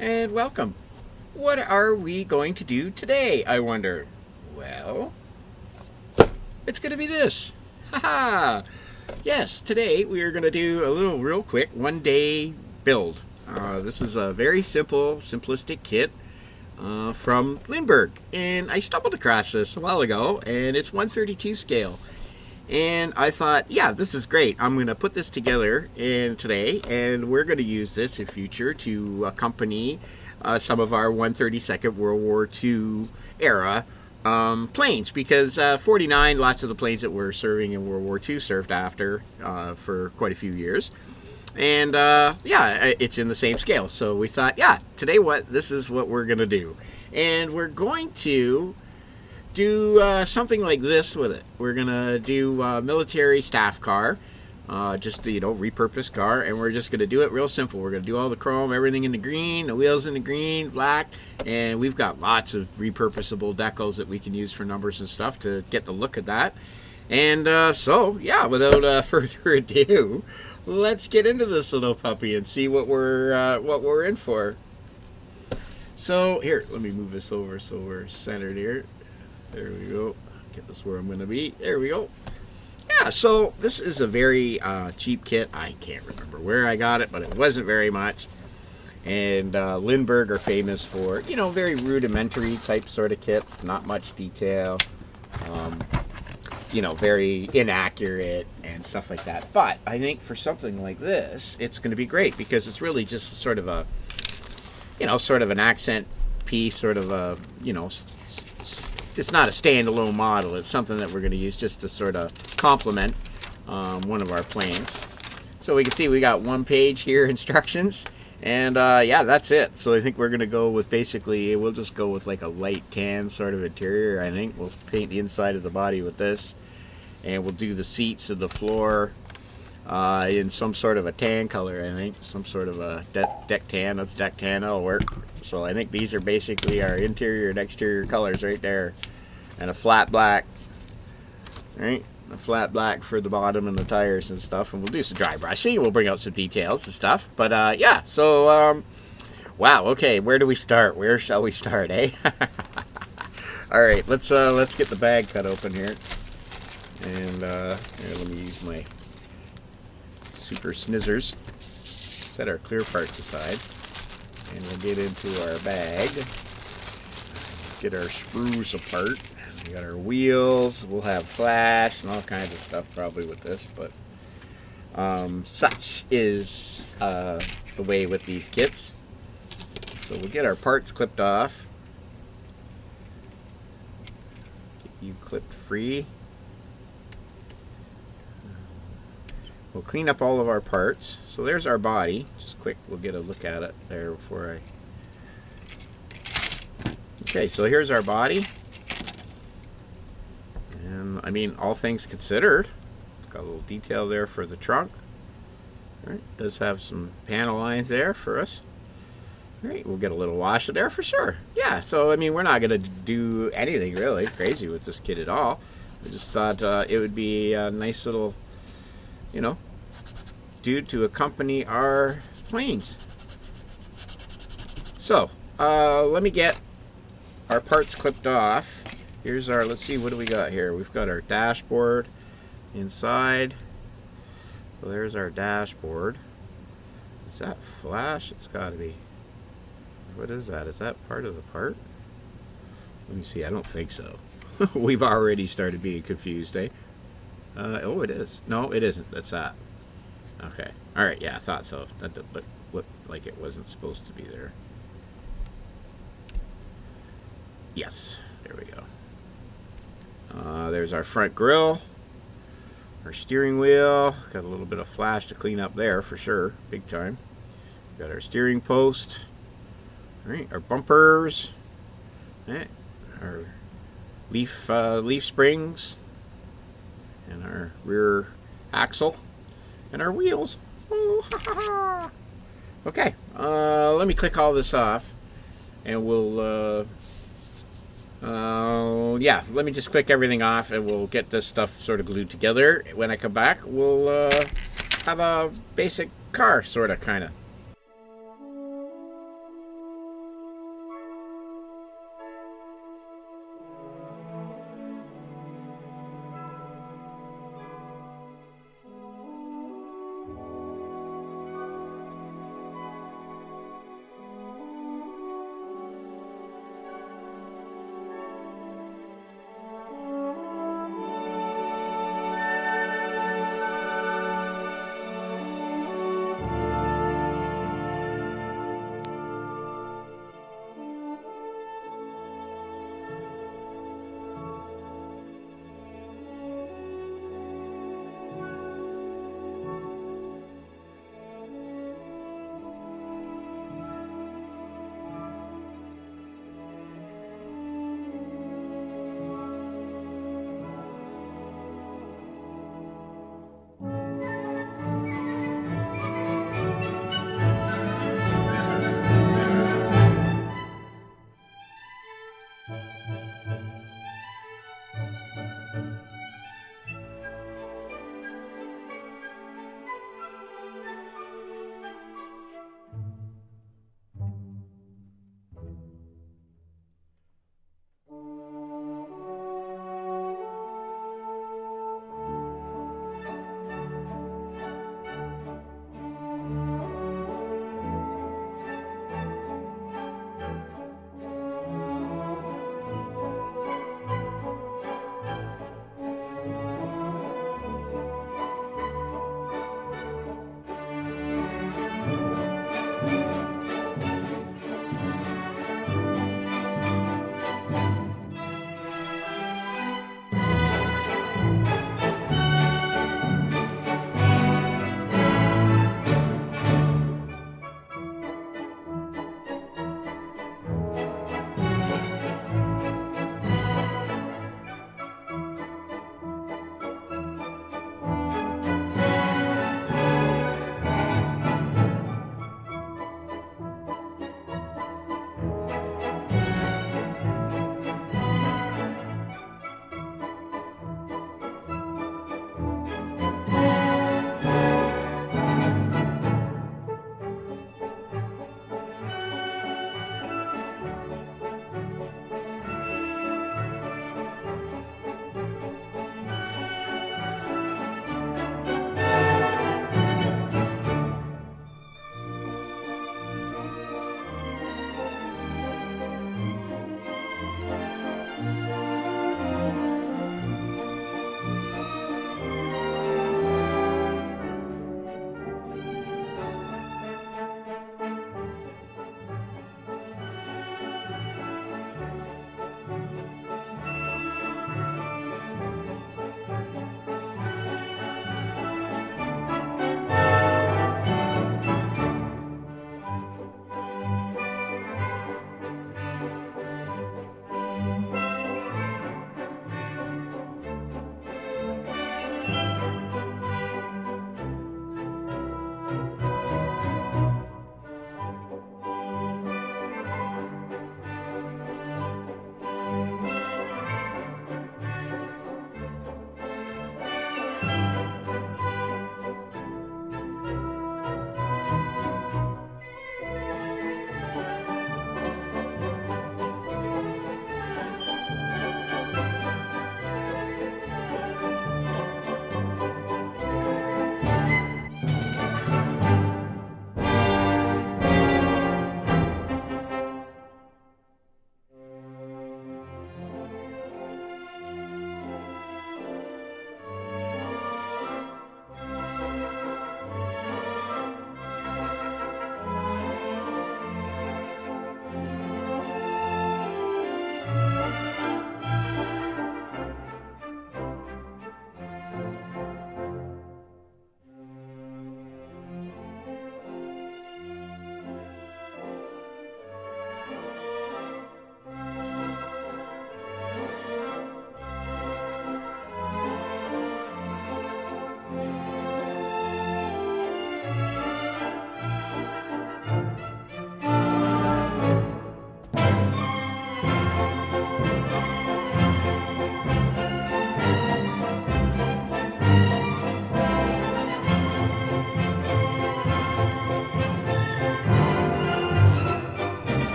and welcome. What are we going to do today, I wonder? Well, it's going to be this. Haha! Yes, today we are going to do a little real quick 1 day build. This is a very simple, simplistic kit from Lindberg. And I stumbled across this a while ago, and it's 132 scale. And I thought, yeah, this is great. I'm going to put this together today, and we're going to use this in future to accompany some of our 132nd World War II era planes, because 49, lots of the planes that were serving in World War II served after for quite a few years. And yeah, it's in the same scale. So we thought, yeah, today this is what we're going to do. And we're going to do something like this with it. We're gonna do military staff car, just repurposed car, and we're just gonna do it real simple. We're gonna do all the chrome, everything in the green, the wheels in the green, black, and we've got lots of repurposable decals that we can use for numbers and stuff to get the look of that. And so yeah, without further ado, let's get into this little puppy and see what we're in for. So here, let me move this over so we're centered here. There we go. Get this where I'm going to be. There we go. Yeah, so this is a very cheap kit. I can't remember where I got it, but it wasn't very much. And Lindberg are famous for, very rudimentary type sort of kits. Not much detail. Very inaccurate and stuff like that. But I think for something like this, it's going to be great because it's really just sort of a, sort of an accent piece, sort of a, it's not a standalone model. It's something that we're going to use just to sort of complement one of our planes. So we can see we got one page here, instructions, and yeah, that's it. So I think we're going to go with we'll just go with like a light tan sort of interior. I think we'll paint the inside of the body with this, and we'll do the seats of the floor in some sort of a tan color. I think some sort of a deck tan. That's deck tan. That'll work. So I think these are basically our interior and exterior colors right there, and a flat black. Right, a flat black for the bottom and the tires and stuff. And we'll do some dry brushing. We'll bring out some details and stuff. But yeah. So wow. Okay, where do we start? Where shall we start? Eh? All right. Let's get the bag cut open here. And here, let me use my super snizzers. Set our clear parts aside, and we'll get into our bag. Get our sprues apart. We got our wheels. We'll have flash and all kinds of stuff probably with this, but such is the way with these kits. So we'll get our parts clipped off. Get you clipped free. We'll clean up all of our parts. So there's our body. Just quick, we'll get a look at it there before Okay, so here's our body. And I mean, all things considered, it's got a little detail there for the trunk. All right, does have some panel lines there for us. All right, we'll get a little washer there for sure. Yeah, so I mean, we're not going to do anything really crazy with this kit at all. I just thought it would be a nice little dude to accompany our planes. So let me get our parts clipped off. Here's our, let's see, what do we got here? We've got our dashboard inside. So there's our dashboard. Is that flash? It's got to be. What is that? Is that part of the part? Let me see. I don't think so. We've already started being confused, eh? Oh, it is. No, it isn't. That's that. Okay. All right. Yeah, I thought so. That did look like it wasn't supposed to be there. Yes. There we go. There's our front grille. Our steering wheel. Got a little bit of flash to clean up there for sure. Big time. Got our steering post. All right. Our bumpers. All right. Our leaf springs. And our rear axle, and our wheels. Oh, ha, ha, ha. Okay, let me click all this off, and we'll, yeah, let me just click everything off, and we'll get this stuff sort of glued together. When I come back, we'll have a basic car, sort of, kind of.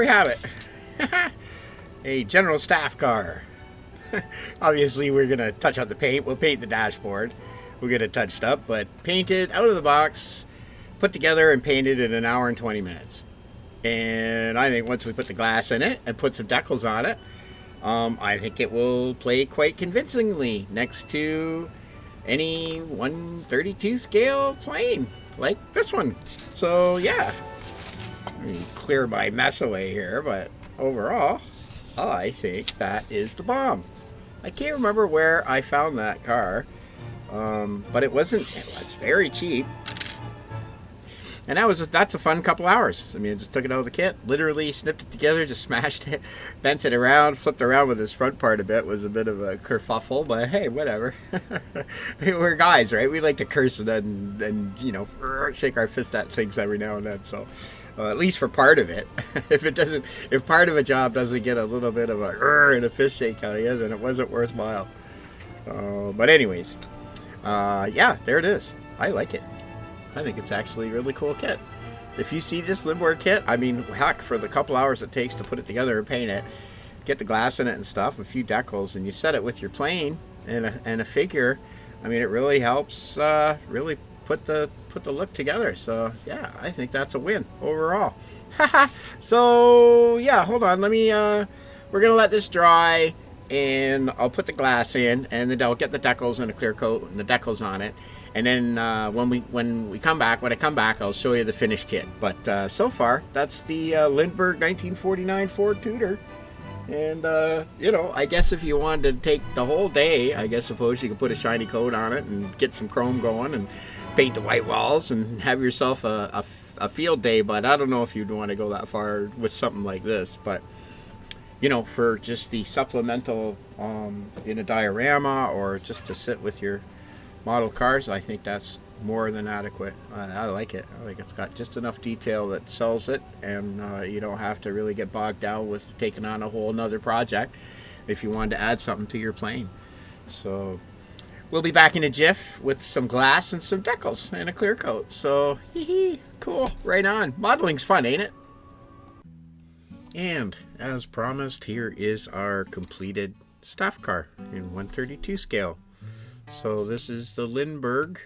we have it. A general staff car. Obviously, we're going to touch on the paint. We'll paint the dashboard. We'll get it touched up, but painted out of the box, put together and painted in an hour and 20 minutes. And I think once we put the glass in it and put some decals on it, I think it will play quite convincingly next to any 132 scale plane like this one. So yeah, let me clear my mess away here, but overall, I think that is the bomb. I can't remember where I found that car, but it was very cheap. And that's a fun couple hours. I mean, I just took it out of the kit, literally snipped it together, just smashed it, bent it around, flipped around with this front part a bit. Was a bit of a kerfuffle, but hey, whatever. We're guys, right? We like to curse and you know, shake our fist at things every now and then. So at least for part of it. If part of a job doesn't get a little bit of a and a fist shake out of you, then it wasn't worthwhile. But anyways, yeah, there it is. I like it. I think it's actually a really cool kit. If you see this Lindberg kit, I mean, heck, for the couple hours it takes to put it together and paint it, get the glass in it and stuff, a few decals, and you set it with your plane and a figure, I mean, it really helps really put the look together. So yeah, I think that's a win overall. So yeah, hold on, let me we're gonna let this dry, and I'll put the glass in, and then I'll get the decals and a clear coat and the decals on it. And then when I come back, I'll show you the finished kit. But so far, that's the Lindberg 1949 Ford Tudor. And you know, I guess if you wanted to take the whole day, I suppose you could put a shiny coat on it and get some chrome going and paint the white walls and have yourself a field day. But I don't know if you'd want to go that far with something like this. But you know, for just the supplemental in a diorama or just to sit with your model cars, I think that's more than adequate. I like it. I think it's got just enough detail that sells it, and you don't have to really get bogged down with taking on a whole nother project if you wanted to add something to your plane. So we'll be back in a jiff with some glass and some decals and a clear coat. So cool, right on. Modeling's fun, ain't it? And as promised, here is our completed staff car in 132 scale. So this is the Lindberg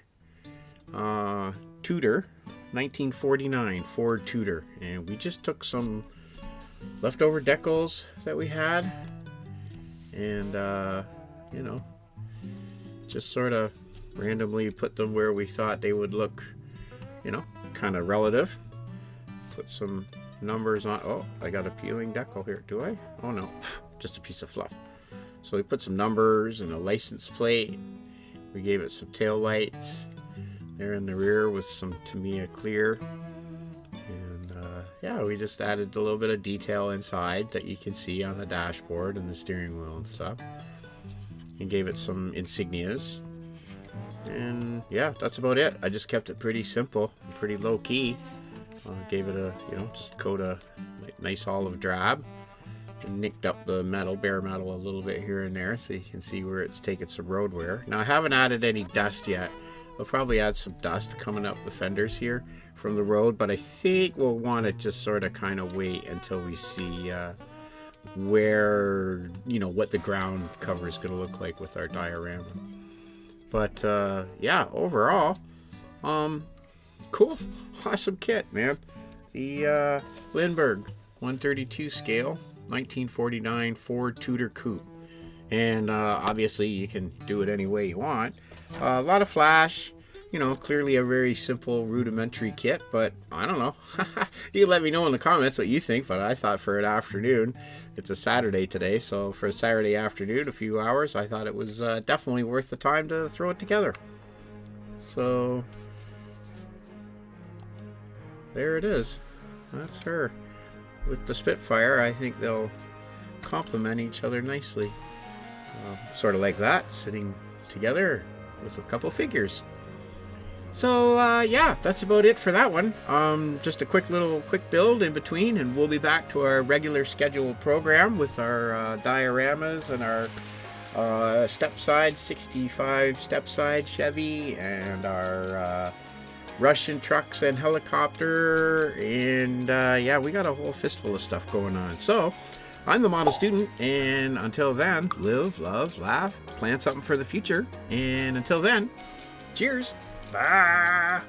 Tudor 1949 Ford Tudor, and we just took some leftover decals that we had and you know, just sort of randomly put them where we thought they would look, you know, kind of relative. Put some numbers on. Oh, I got a peeling decal here. Do I? Oh no, just a piece of fluff. So we put some numbers and a license plate. We gave it some tail lights there in the rear with some Tamiya clear. And yeah, we just added a little bit of detail inside that you can see on the dashboard and the steering wheel and stuff. And gave it some insignias. And yeah, that's about it. I just kept it pretty simple, pretty low key. Gave it a, you know, just coat a nice olive drab. Nicked up the metal, bare metal a little bit here and there, so you can see where it's taken some road wear. Now I haven't added any dust yet. We'll probably add some dust coming up the fenders here from the road, but I think we'll want to just sort of kind of wait until we see where, you know, what the ground cover is going to look like with our diorama. But yeah, overall, cool, awesome kit, man. The Lindberg 132 scale 1949 Ford Tudor Coupe, and obviously you can do it any way you want. A lot of flash, you know, clearly a very simple rudimentary kit, but I don't know. You can let me know in the comments what you think, but I thought for an afternoon, it's a Saturday today, so for a Saturday afternoon, a few hours, I thought it was definitely worth the time to throw it together. So there it is. That's her. With the Spitfire, I think they'll complement each other nicely. Sort of like that, sitting together with a couple figures. So yeah, that's about it for that one. Just a quick build in between, and we'll be back to our regular scheduled program with our dioramas and our step side 65 step side Chevy and our Russian trucks and helicopter, and yeah, we got a whole fistful of stuff going on. So I'm the model student, and until then, live, love, laugh, plan something for the future, and until then, cheers. Bye.